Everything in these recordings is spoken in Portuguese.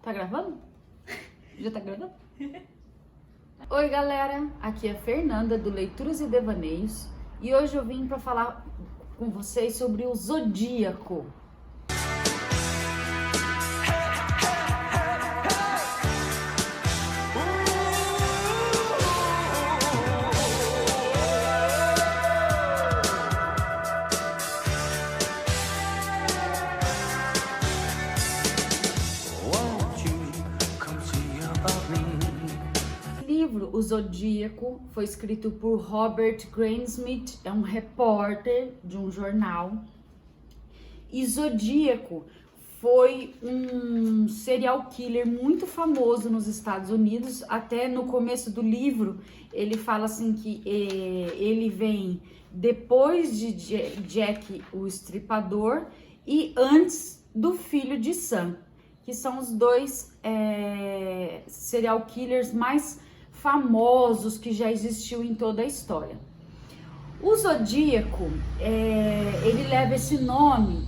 Tá gravando? Já tá gravando? Oi galera, aqui é a Fernanda do Leituras e Devaneios e hoje eu vim para falar com vocês sobre o Zodíaco. O Zodíaco foi escrito por Robert Gransmith, é um repórter de um jornal. E Zodíaco foi um serial killer muito famoso nos Estados Unidos. Até no começo do livro ele fala assim que ele vem depois de Jack o Estripador e antes do filho de Sam, que são os dois serial killers mais famosos que já existiu em toda a história. O Zodíaco, ele leva esse nome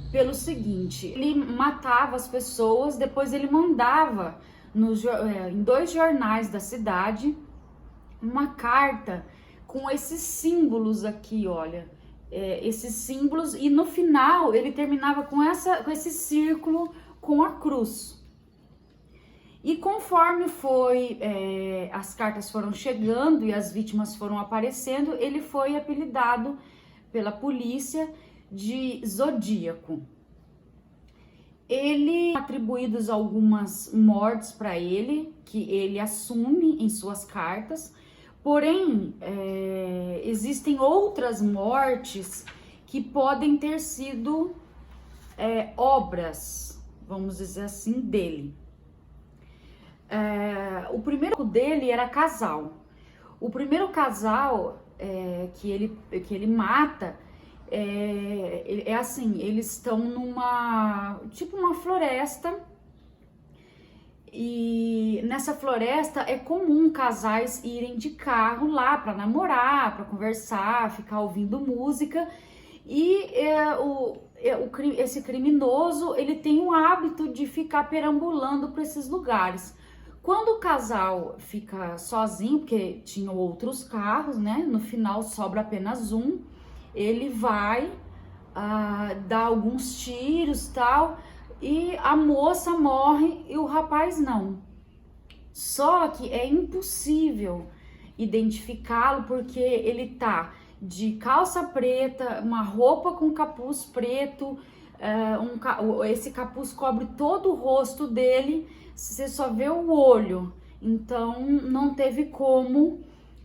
pelo seguinte: ele matava as pessoas, depois ele mandava em dois jornais da cidade uma carta com esses símbolos aqui, olha, esses símbolos, e no final ele terminava com esse círculo com a cruz. E conforme as cartas foram chegando e as vítimas foram aparecendo, ele foi apelidado pela polícia de Zodíaco. Ele atribuídos algumas mortes para ele, que ele assume em suas cartas, porém existem outras mortes que podem ter sido obras, vamos dizer assim, dele. O primeiro dele era casal. O primeiro casal que ele mata assim, eles estão numa uma floresta, e nessa floresta é comum casais irem de carro lá para namorar, para conversar, ficar ouvindo música, e esse criminoso ele tem o hábito de ficar perambulando por esses lugares. Quando o casal fica sozinho, porque tinham outros carros, né? No final sobra apenas um. Ele vai dar alguns tiros e tal, e a moça morre e o rapaz não. Só que é impossível identificá-lo porque ele tá de calça preta, uma roupa com capuz preto, esse capuz cobre todo o rosto dele. Você só vê o olho, então não teve como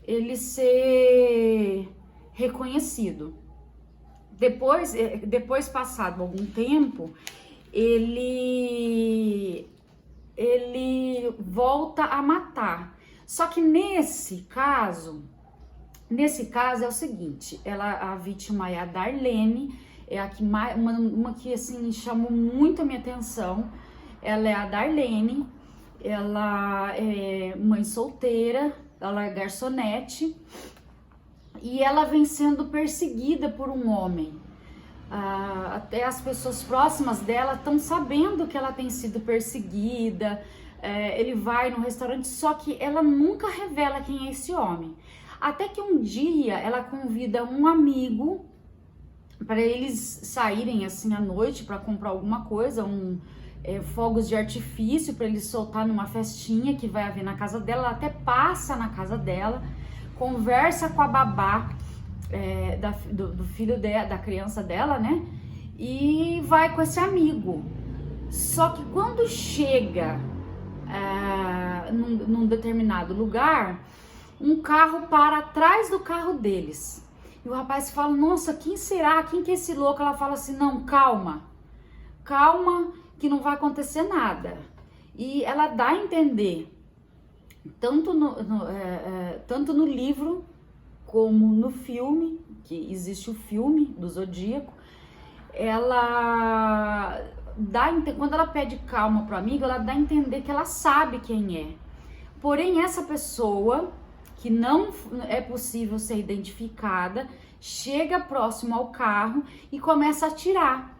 ele ser reconhecido. Depois passado algum tempo, ele volta a matar. Só que nesse caso é o seguinte: a vítima é a Darlene, é a que uma que assim chamou muito a minha atenção. Ela é a Darlene, ela é mãe solteira, ela é garçonete, e ela vem sendo perseguida por um homem. Até as pessoas próximas dela estão sabendo que ela tem sido perseguida. Ele vai no restaurante, só que ela nunca revela quem é esse homem. Até que um dia ela convida um amigo para eles saírem assim à noite para comprar alguma coisa, fogos de artifício para ele soltar numa festinha que vai haver na casa dela. Ela até passa na casa dela, conversa com a babá do filho da criança dela, né? E vai com esse amigo. Só que quando chega num determinado lugar, um carro para atrás do carro deles. E o rapaz fala: nossa, quem será? Quem que é esse louco? Ela fala assim: não, calma, que não vai acontecer nada. E ela dá a entender, tanto no livro como no filme, que existe o filme do Zodíaco, quando ela pede calma pro amigo, ela dá a entender que ela sabe quem é. Porém, essa pessoa, que não é possível ser identificada, chega próximo ao carro e começa a atirar.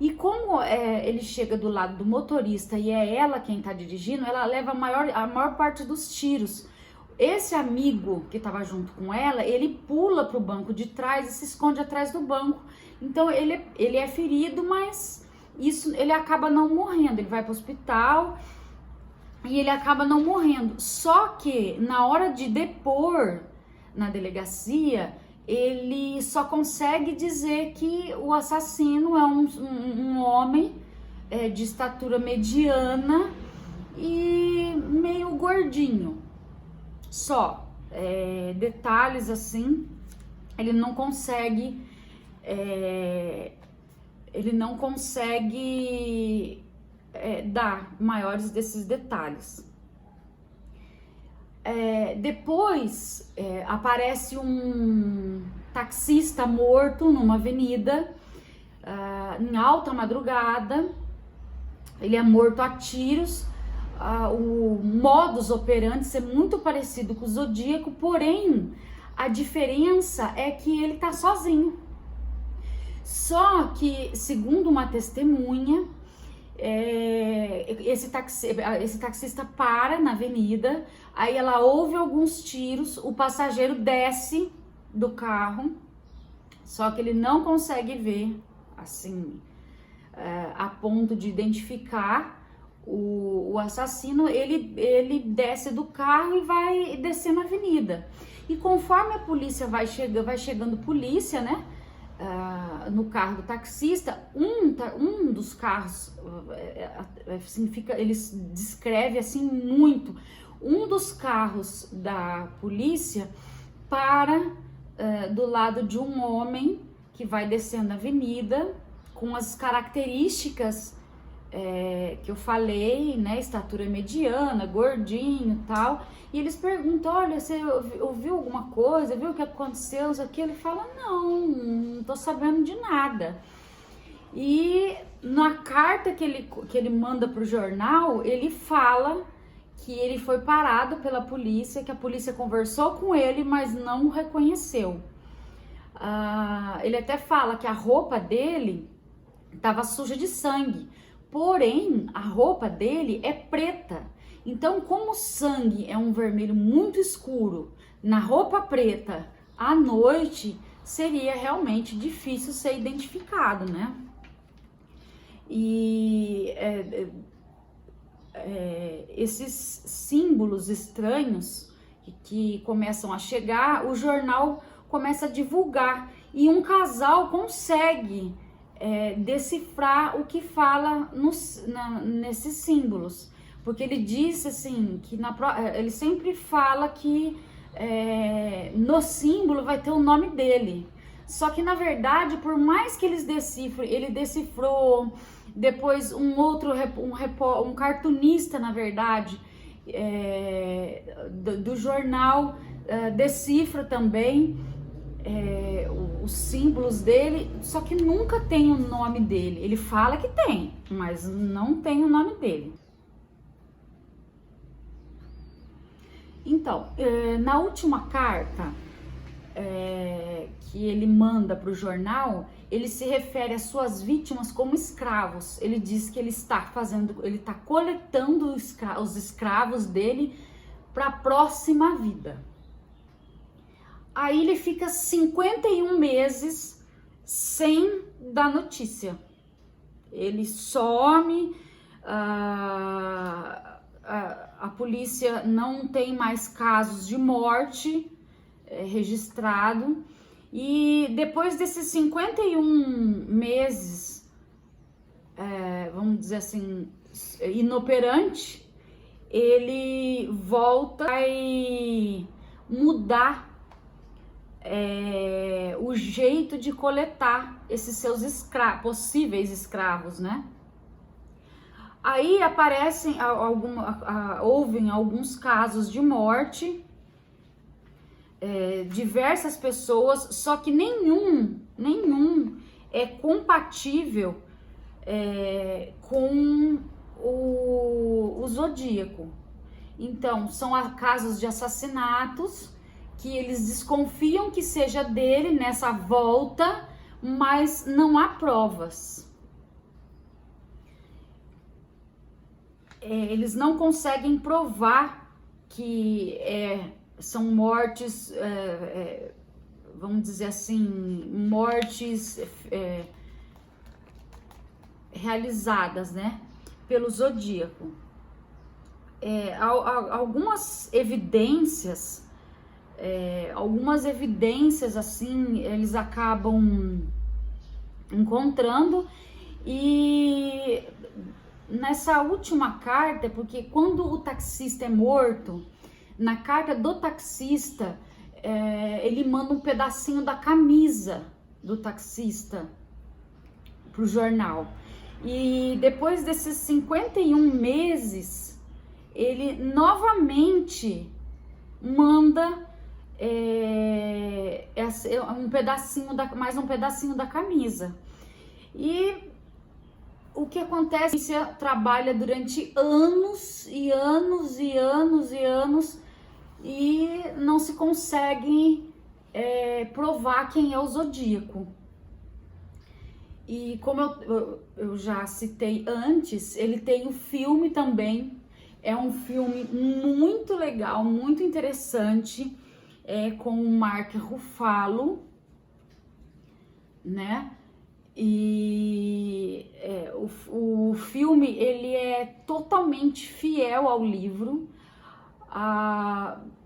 E como ele chega do lado do motorista e é ela quem tá dirigindo, ela leva a maior parte dos tiros. Esse amigo que estava junto com ela, ele pula pro banco de trás e se esconde atrás do banco. Então ele é ferido, mas ele acaba não morrendo. Ele vai pro hospital e ele acaba não morrendo. Só que na hora de depor na delegacia, ele só consegue dizer que o assassino é um homem de estatura mediana e meio gordinho. Só detalhes assim, ele não consegue dar maiores desses detalhes. Depois aparece um taxista morto numa avenida em alta madrugada. Ele é morto a tiros. O modus operandi é muito parecido com o Zodíaco, porém a diferença é que ele tá sozinho. Só que, segundo uma testemunha, esse taxista para na avenida, aí ela ouve alguns tiros, o passageiro desce do carro, só que ele não consegue ver, assim, a ponto de identificar o assassino. Ele desce do carro e vai descer na avenida. E conforme a polícia vai chegando polícia, né? No carro do taxista, um dos carros, assim, ele descreve assim muito, um dos carros da polícia para do lado de um homem que vai descendo a avenida com as características que eu falei, né, estatura mediana, gordinho e tal, e eles perguntam, olha, você ouviu alguma coisa, viu o que aconteceu, não sei o que? Ele fala, não tô sabendo de nada. E na carta que ele manda pro jornal, ele fala que ele foi parado pela polícia, que a polícia conversou com ele, mas não o reconheceu. Ele até fala que a roupa dele estava suja de sangue, porém a roupa dele é preta. Então, como o sangue é um vermelho muito escuro na roupa preta à noite, seria realmente difícil ser identificado, né? E esses símbolos estranhos que começam a chegar, o jornal começa a divulgar e um casal consegue decifrar o que fala nesses símbolos, porque ele diz assim que ele sempre fala que no símbolo vai ter o nome dele. Só que na verdade, por mais que eles decifrem, ele decifrou, depois um cartunista, na verdade, do jornal decifra também os símbolos dele, só que nunca tem o nome dele. Ele fala que tem, mas não tem o nome dele. Então, na última carta que ele manda para o jornal, ele se refere às suas vítimas como escravos. Ele diz que ele está coletando os escravos dele para a próxima vida. Aí ele fica 51 meses sem dar notícia. Ele some, a polícia não tem mais casos de morte registrado. E depois desses 51 meses, vamos dizer assim, inoperante, ele volta a mudar o jeito de coletar esses seus possíveis escravos, né? Aí aparecem, houve alguns casos de morte, diversas pessoas, só que nenhum é compatível com o Zodíaco. Então, são casos de assassinatos que eles desconfiam que seja dele nessa volta, mas não há provas. eles não conseguem provar que são mortes, vamos dizer assim, mortes realizadas, né, pelo zodíaco. Algumas evidências assim, eles acabam encontrando. E nessa última carta, porque quando o taxista é morto, na carta do taxista, ele manda um pedacinho da camisa do taxista pro jornal. E depois desses 51 meses, ele novamente manda mais um pedacinho da camisa. E o que acontece? Você trabalha durante anos e anos e anos e anos e não se consegue provar quem é o zodíaco. E como eu já citei antes, ele tem um filme também. É um filme muito legal, muito interessante, com o Mark Ruffalo, né? E o filme, ele é totalmente fiel ao livro.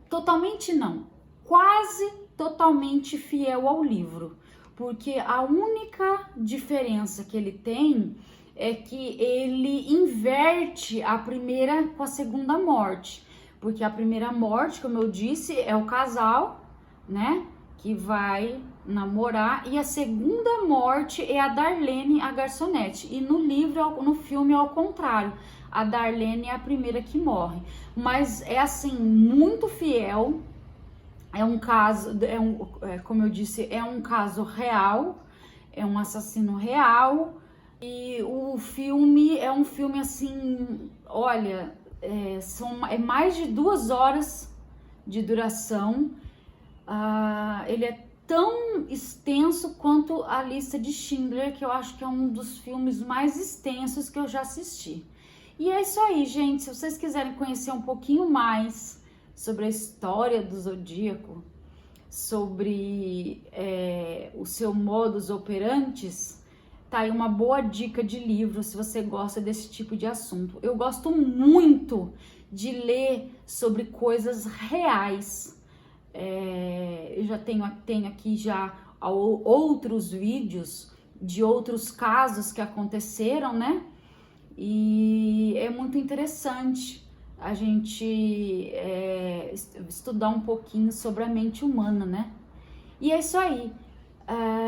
Totalmente não, quase totalmente fiel ao livro, porque a única diferença que ele tem é que ele inverte a primeira com a segunda morte, porque a primeira morte, como eu disse, é o casal, né, que vai namorar, e a segunda morte é a Darlene, a garçonete, e no livro, no filme é ao contrário, a Darlene é a primeira que morre, mas é assim, muito fiel. É um caso, como eu disse, é um caso real, é um assassino real, e o filme é um filme assim, olha, é mais de 2 horas de duração. Ele é tão extenso quanto a Lista de Schindler, que eu acho que é um dos filmes mais extensos que eu já assisti. E é isso aí, gente. Se vocês quiserem conhecer um pouquinho mais sobre a história do zodíaco, sobre o seu modus operandi, tá aí uma boa dica de livro se você gosta desse tipo de assunto. Eu gosto muito de ler sobre coisas reais. Eu já tenho aqui já outros vídeos de outros casos que aconteceram, né? E é muito interessante a gente estudar um pouquinho sobre a mente humana, né? E é isso aí.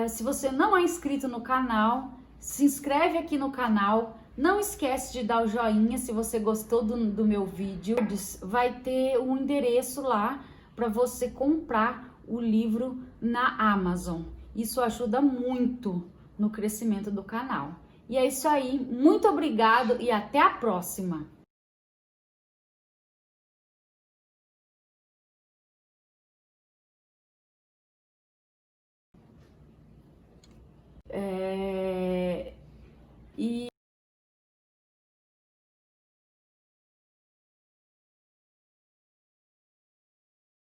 Se você não é inscrito no canal, se inscreve aqui no canal. Não esquece de dar o joinha se você gostou do meu vídeo. Vai ter um endereço lá para você comprar o livro na Amazon. Isso ajuda muito no crescimento do canal. E é isso aí. Muito obrigado e até a próxima!